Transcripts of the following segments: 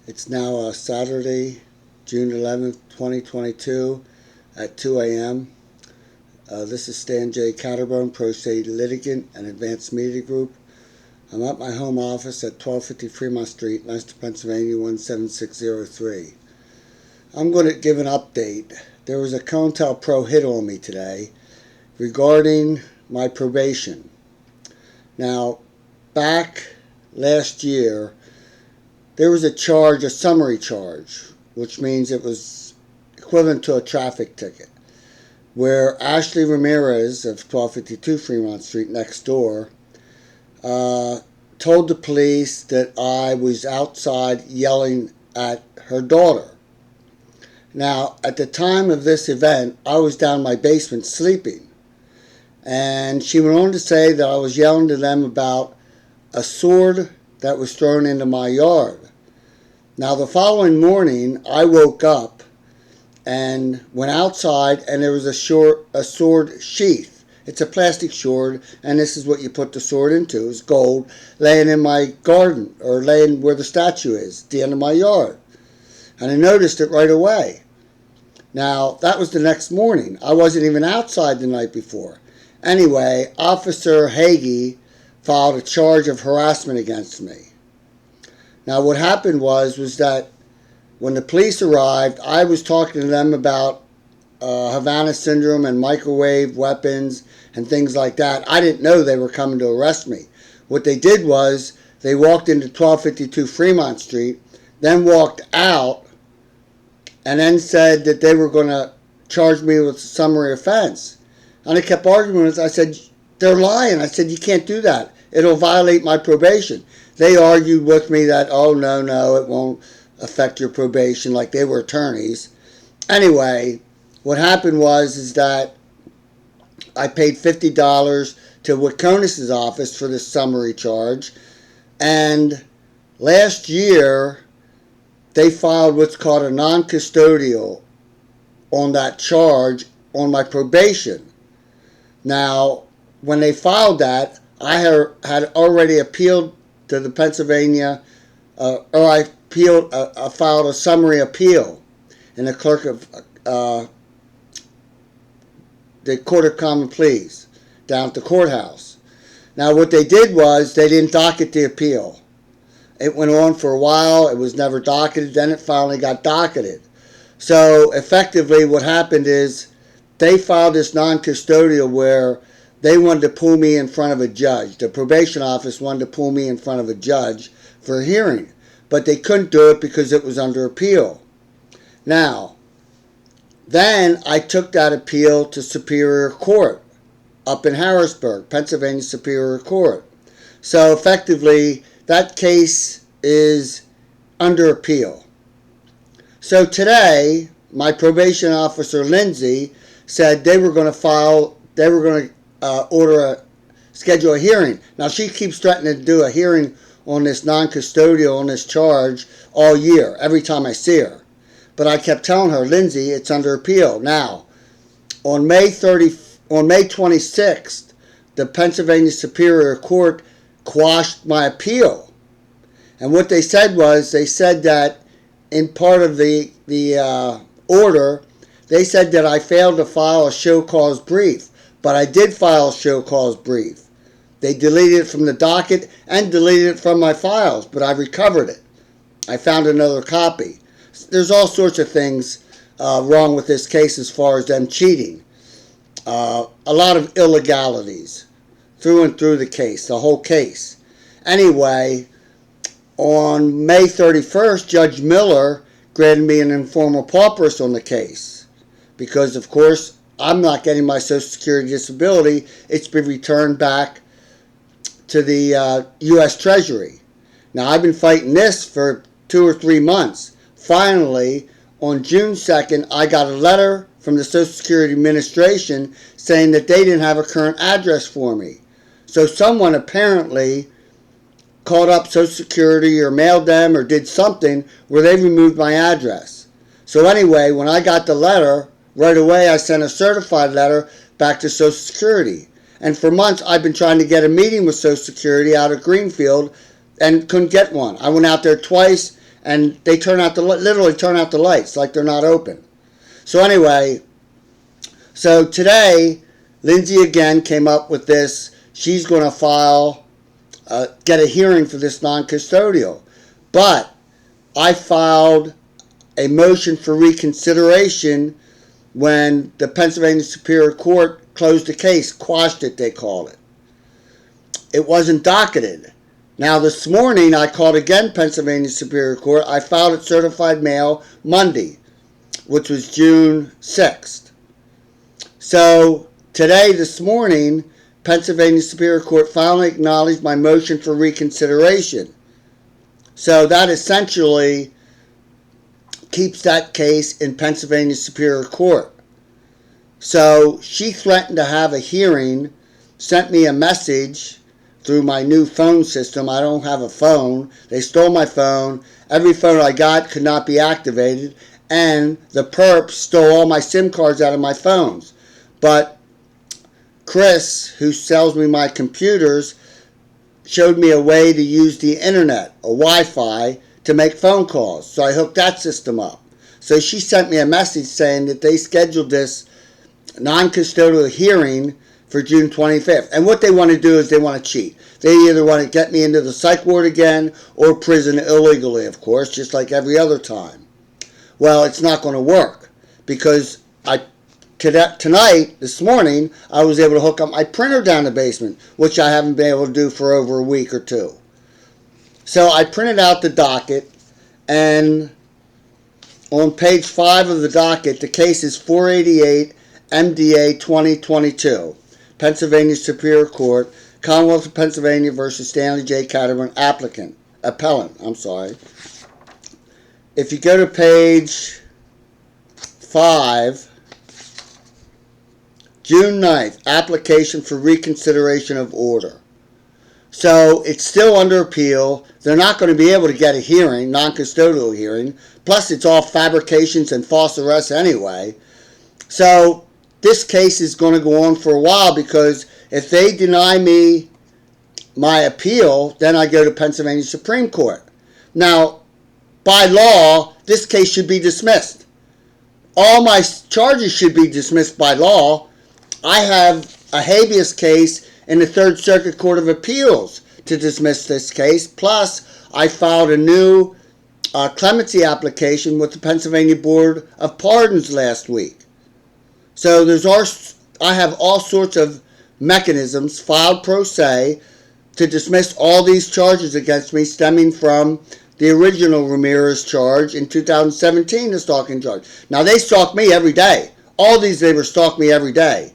It's now Saturday, June 11th, 2022 at 2 a.m. This is Stan J. Caterbone, Pro Se Litigant and Advanced Media Group. I'm at my home office at 1250 Fremont Street, Lancaster, Pennsylvania, 17603. I'm going to give an update. There was a COINTELPRO hit on me today regarding my probation. Now, back last year, there was a charge, a summary charge, which means it was equivalent to a traffic ticket, where Ashley Ramirez of 1252 Fremont Street next door told the police that I was outside yelling at her daughter. Now, at the time of this event, I was down in my basement sleeping, and she went on to say that I was yelling to them about a sword that was thrown into my yard. Now, the following morning, I woke up and went outside, and there was a sword sheath. It's a plastic sword, and this is what you put the sword into. It's gold, laying in my garden, or laying where the statue is, at the end of my yard. And I noticed it right away. Now, that was the next morning. I wasn't even outside the night before. Anyway, Officer Hagey filed a charge of harassment against me. Now, what happened was that when the police arrived, I was talking to them about Havana syndrome and microwave weapons and things like that. I didn't know they were coming to arrest me. What they did was they walked into 1252 Fremont Street, then walked out, and then said that they were going to charge me with a summary offense. And I kept arguing with them. I said, they're lying. I said, you can't do that. It'll violate my probation. They argued with me that, oh, no, it won't affect your probation, like they were attorneys. Anyway, what happened was that I paid $50 to Waconis's office for this summary charge, and last year they filed what's called a non-custodial on that charge on my probation. Now, when they filed that, I had already appealed to the Pennsylvania, I filed a summary appeal in the clerk of the Court of Common Pleas down at the courthouse. Now, what they did was they didn't docket the appeal. It went on for a while. It was never docketed. Then it finally got docketed. So effectively what happened is they filed this non-custodial where they wanted to pull me in front of a judge. The probation office wanted to pull me in front of a judge for a hearing. But they couldn't do it because it was under appeal. Now, then I took that appeal to Superior Court up in Harrisburg, Pennsylvania Superior Court. So effectively, that case is under appeal. So today, my probation officer, Lindsay, said they were going to schedule a hearing. Now, she keeps threatening to do a hearing on this non-custodial, on this charge, all year, every time I see her. But I kept telling her, Lindsay, it's under appeal. Now, on May 26th, the Pennsylvania Superior Court quashed my appeal. And what they said was, they said that in part of the order, they said that I failed to file a show cause brief. But I did file a show cause brief. They deleted it from the docket and deleted it from my files, but I recovered it. I found another copy. There's all sorts of things wrong with this case as far as them cheating. A lot of illegalities through and through the case, the whole case. Anyway, on May 31st, Judge Miller granted me an informal pauperous on the case because, of course, I'm not getting my Social Security disability. It's been returned back to the U.S. Treasury. Now, I've been fighting this for 2 or 3 months. Finally, on June 2nd, I got a letter from the Social Security Administration saying that they didn't have a current address for me. So someone apparently called up Social Security or mailed them or did something where they removed my address. So anyway, when I got the letter, right away I sent a certified letter back to Social Security. And for months I've been trying to get a meeting with Social Security out of Greenfield and couldn't get one. I went out there twice and they literally turn out the lights like they're not open. So anyway, so today, Lindsay again came up with this. She's going to get a hearing for this non-custodial. But I filed a motion for reconsideration when the Pennsylvania Superior Court closed the case, quashed it, they called it. It wasn't docketed. Now this morning I called again Pennsylvania Superior Court. I filed it certified mail Monday, which was June 6th. So today, this morning, Pennsylvania Superior Court finally acknowledged my motion for reconsideration. So that essentially keeps that case in Pennsylvania Superior Court. So she threatened to have a hearing, sent me a message through my new phone system. I don't have a phone. They stole my phone. Every phone I got could not be activated, and the perps stole all my SIM cards out of my phones. But Chris, who sells me my computers, showed me a way to use the internet, a Wi-Fi, to make phone calls. So I hooked that system up. So she sent me a message saying that they scheduled this non-custodial hearing for June 25th. And what they want to do is they want to cheat. They either want to get me into the psych ward again or prison illegally, of course, just like every other time. Well, it's not going to work because tonight, this morning, I was able to hook up my printer down the basement, which I haven't been able to do for over a week or two. So I printed out the docket, and on page 5 of the docket, the case is 488 MDA 2022, Pennsylvania Superior Court, Commonwealth of Pennsylvania versus Stanley J. Caterbone, appellant. If you go to page 5, June 9th, application for reconsideration of order. So it's still under appeal. They're not going to be able to get a hearing, non-custodial hearing. Plus it's all fabrications and false arrests anyway. So this case is going to go on for a while because if they deny me my appeal, then I go to Pennsylvania Supreme Court. Now, by law, this case should be dismissed. All my charges should be dismissed by law. I have a habeas case in the Third Circuit Court of Appeals to dismiss this case. Plus, I filed a new clemency application with the Pennsylvania Board of Pardons last week. So I have all sorts of mechanisms filed pro se to dismiss all these charges against me stemming from the original Ramirez charge in 2017, the stalking charge. Now, they stalk me every day. All these neighbors stalk me every day.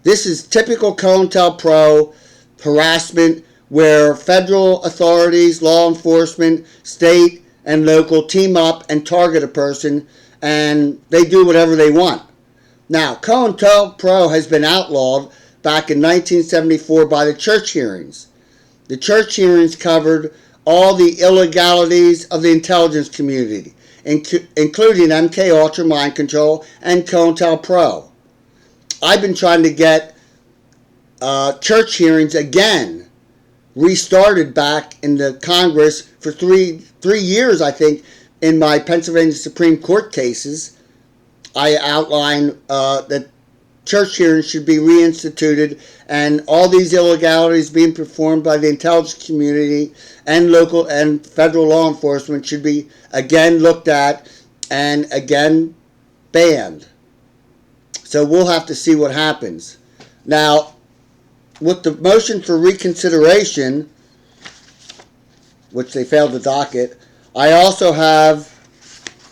This is typical COINTELPRO harassment where federal authorities, law enforcement, state, and local team up and target a person, and they do whatever they want. Now, COINTELPRO has been outlawed back in 1974 by the church hearings. The church hearings covered all the illegalities of the intelligence community, including MKUltra, mind control, and COINTELPRO. I've been trying to get church hearings again restarted back in the Congress for three years, I think, in my Pennsylvania Supreme Court cases. I outline that church hearings should be reinstituted and all these illegalities being performed by the intelligence community and local and federal law enforcement should be again looked at and again banned. So we'll have to see what happens. Now, with the motion for reconsideration, which they failed to docket, I also have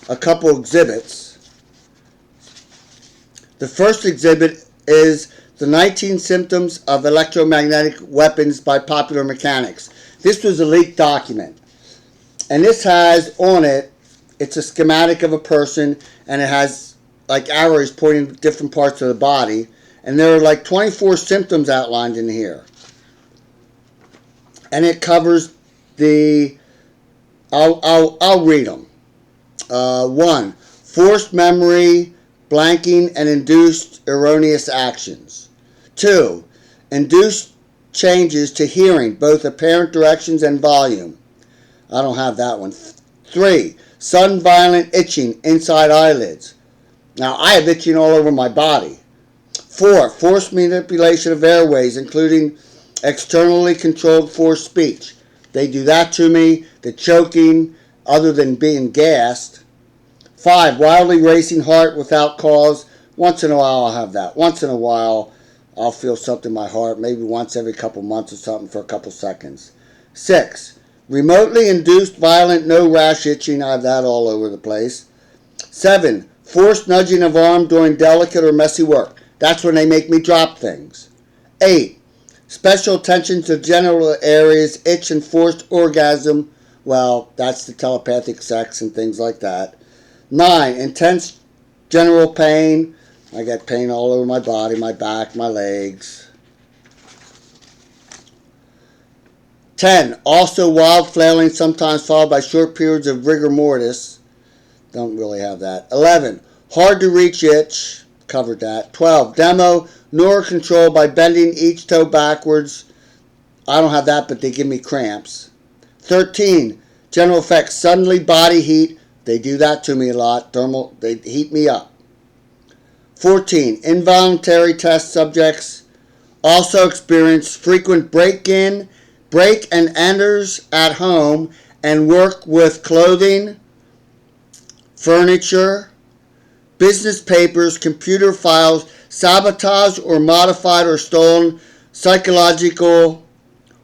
a couple exhibits. The first exhibit is the 19 symptoms of electromagnetic weapons by popular mechanics. This was a leaked document. And this has on it, it's a schematic of a person, and it has like arrows pointing to different parts of the body. And there are like 24 symptoms outlined in here. And it covers the, I'll read them. 1, forced memory, blanking, and induced erroneous actions. 2, induced changes to hearing, both apparent directions and volume. I don't have that one. 3. Sudden violent itching inside eyelids. Now, I have itching all over my body. 4. Forced manipulation of airways, including externally controlled forced speech. They do that to me. The choking, other than being gassed. 5. Wildly racing heart without cause. Once in a while I'll have that. Once in a while I'll feel something in my heart, maybe once every couple months or something for a couple seconds. 6. Remotely induced violent no rash itching. I have that all over the place. 7. Forced nudging of arm during delicate or messy work. That's when they make me drop things. 8. Special attention to genital areas, itch and forced orgasm. Well, that's the telepathic sex and things like that. 9. Intense general pain. I get pain all over my body, my back, my legs. 10. Also wild flailing, sometimes followed by short periods of rigor mortis. Don't really have that. 11. Hard to reach itch. Covered that. 12. Demo, neural control by bending each toe backwards. I don't have that, but they give me cramps. 13. General effects, suddenly body heat. They do that to me a lot. Thermal, they heat me up. 14. Involuntary test subjects also experience frequent break and enters at home and work with clothing, furniture, business papers, computer files, sabotage or modified or stolen psychological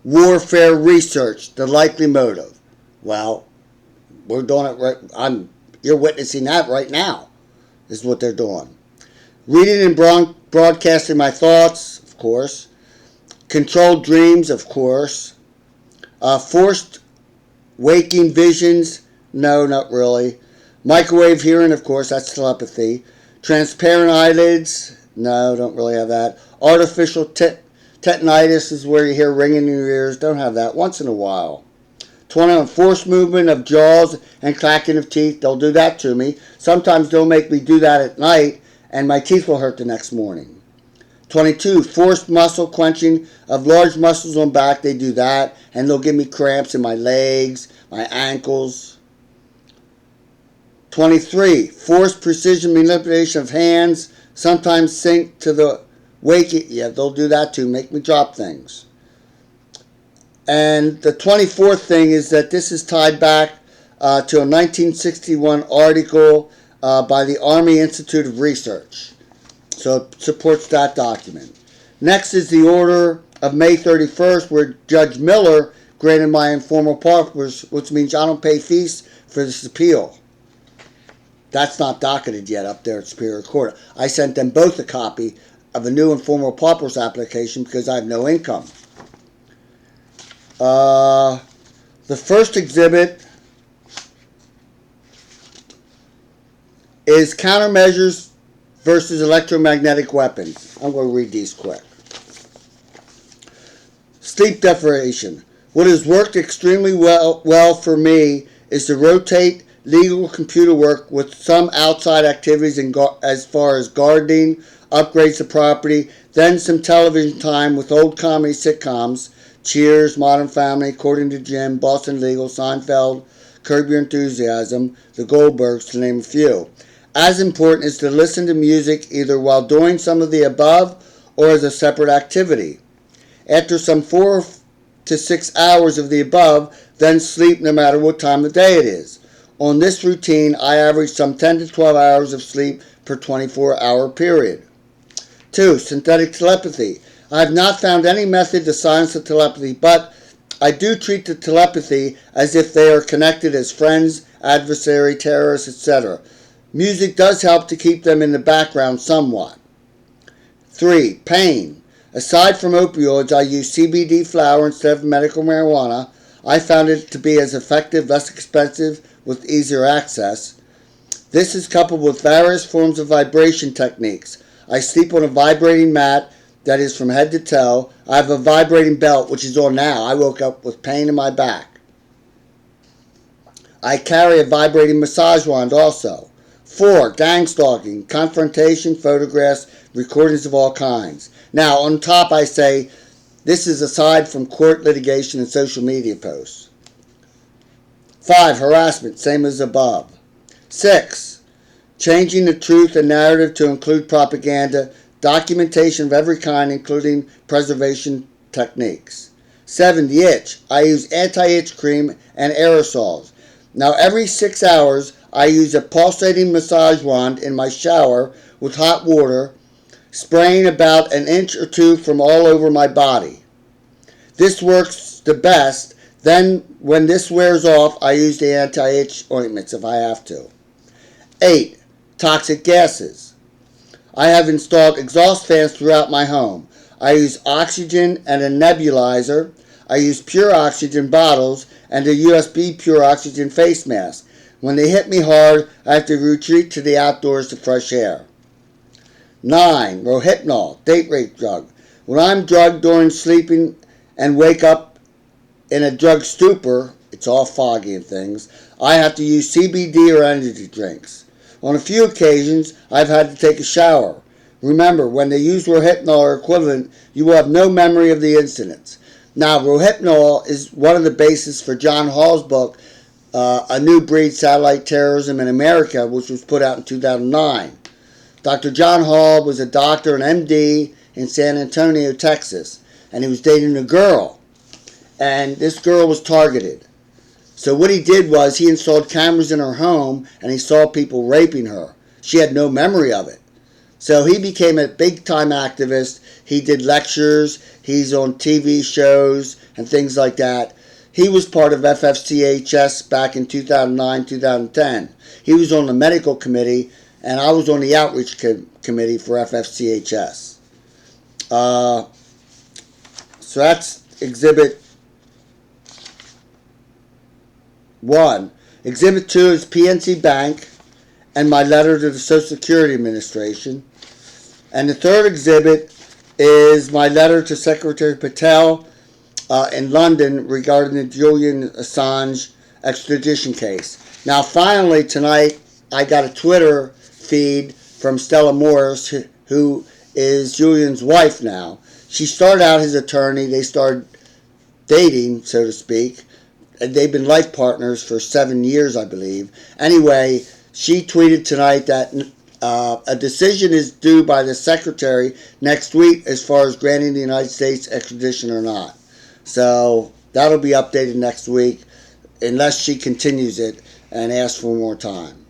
warfare research, the likely motive. Well, we're doing it right. You're witnessing that right now, is what they're doing. Reading and broadcasting my thoughts, of course. Controlled dreams, of course. Forced waking visions, no, not really. Microwave hearing, of course, that's telepathy. Transparent eyelids, no, don't really have that. Artificial tetanitis is where you hear ringing in your ears, don't have that. Once in a while. 21. Forced movement of jaws and clacking of teeth, they'll do that to me. Sometimes they'll make me do that at night, and my teeth will hurt the next morning. 22. Forced muscle quenching of large muscles on back. They do that, and they'll give me cramps in my legs, my ankles. 23. Forced precision manipulation of hands. Sometimes sink to the waking. Yeah, they'll do that too, make me drop things. And the 24th thing is that this is tied back to a 1961 article by the Army Institute of Research. So it supports that document. Next is the order of May 31st, where Judge Miller granted my informal paupers, which means I don't pay fees for this appeal. That's not docketed yet up there at Superior Court. I sent them both a copy of a new informal paupers application because I have no income. The first exhibit is countermeasures versus electromagnetic weapons. I'm going to read these quick. Sleep deprivation. What has worked extremely well for me is to rotate legal computer work with some outside activities as far as gardening, upgrades to property, then some television time with old comedy sitcoms, Cheers, Modern Family, According to Jim, Boston Legal, Seinfeld, Curb Your Enthusiasm, The Goldbergs, to name a few. As important is to listen to music either while doing some of the above or as a separate activity. After some 4 to 6 hours of the above, then sleep no matter what time of day it is. On this routine, I average some 10 to 12 hours of sleep per 24-hour period. 2. Synthetic telepathy. I have not found any method to silence the telepathy, but I do treat the telepathy as if they are connected as friends, adversary, terrorists, etc. Music does help to keep them in the background somewhat. 3. Pain. Aside from opioids, I use CBD flower instead of medical marijuana. I found it to be as effective, less expensive, with easier access. This is coupled with various forms of vibration techniques. I sleep on a vibrating mat that is from head to toe. I have a vibrating belt, which is on now. I woke up with pain in my back. I carry a vibrating massage wand also. 4. Gang stalking, confrontation, photographs, recordings of all kinds. Now, on top I say, this is aside from court litigation and social media posts. 5. Harassment, same as above. 6. Changing the truth and narrative to include propaganda, documentation of every kind, including preservation techniques. 7. The itch. I use anti-itch cream and aerosols. Now, every 6 hours, I use a pulsating massage wand in my shower with hot water, spraying about an inch or two from all over my body. This works the best. Then, when this wears off, I use the anti-itch ointments if I have to. 8. Toxic gases. I have installed exhaust fans throughout my home. I use oxygen and a nebulizer. I use pure oxygen bottles and a USB pure oxygen face mask. When they hit me hard, I have to retreat to the outdoors to fresh air. 9. Rohypnol, date rape drug. When I'm drugged during sleeping and wake up in a drug stupor, it's all foggy and things, I have to use CBD or energy drinks. On a few occasions, I've had to take a shower. Remember, when they use Rohypnol or equivalent, you will have no memory of the incidents. Now, Rohypnol is one of the bases for John Hall's book, A New Breed: Satellite Terrorism in America, which was put out in 2009. Dr. John Hall was a doctor, an MD, in San Antonio, Texas, and he was dating a girl. And this girl was targeted. So what he did was he installed cameras in her home, and he saw people raping her. She had no memory of it. So he became a big-time activist. He did lectures. He's on TV shows and things like that. He was part of FFCHS back in 2009, 2010. He was on the medical committee, and I was on the outreach committee for FFCHS. So that's Exhibit 1. Exhibit 2 is PNC Bank and my letter to the Social Security Administration. And the third exhibit is my letter to Secretary Patel in London regarding the Julian Assange extradition case. Now, finally, tonight, I got a Twitter feed from Stella Morris, who is Julian's wife now. She started out his attorney. They started dating, so to speak. And they've been life partners for 7 years, I believe. Anyway, she tweeted tonight that a decision is due by the Secretary next week as far as granting the United States extradition or not. So that'll be updated next week unless she continues it and asks for more time.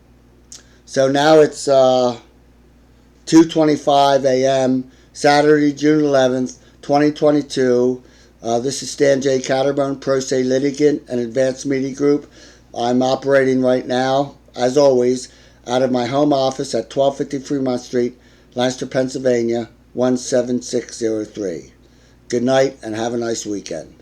So now it's 2:25 a.m., Saturday, June 11th, 2022. This is Stan J. Caterbone, Pro Se Litigant and Advanced Media Group. I'm operating right now, as always, out of my home office at 1250 Fremont Street, Lancaster, Pennsylvania, 17603. Good night and have a nice weekend.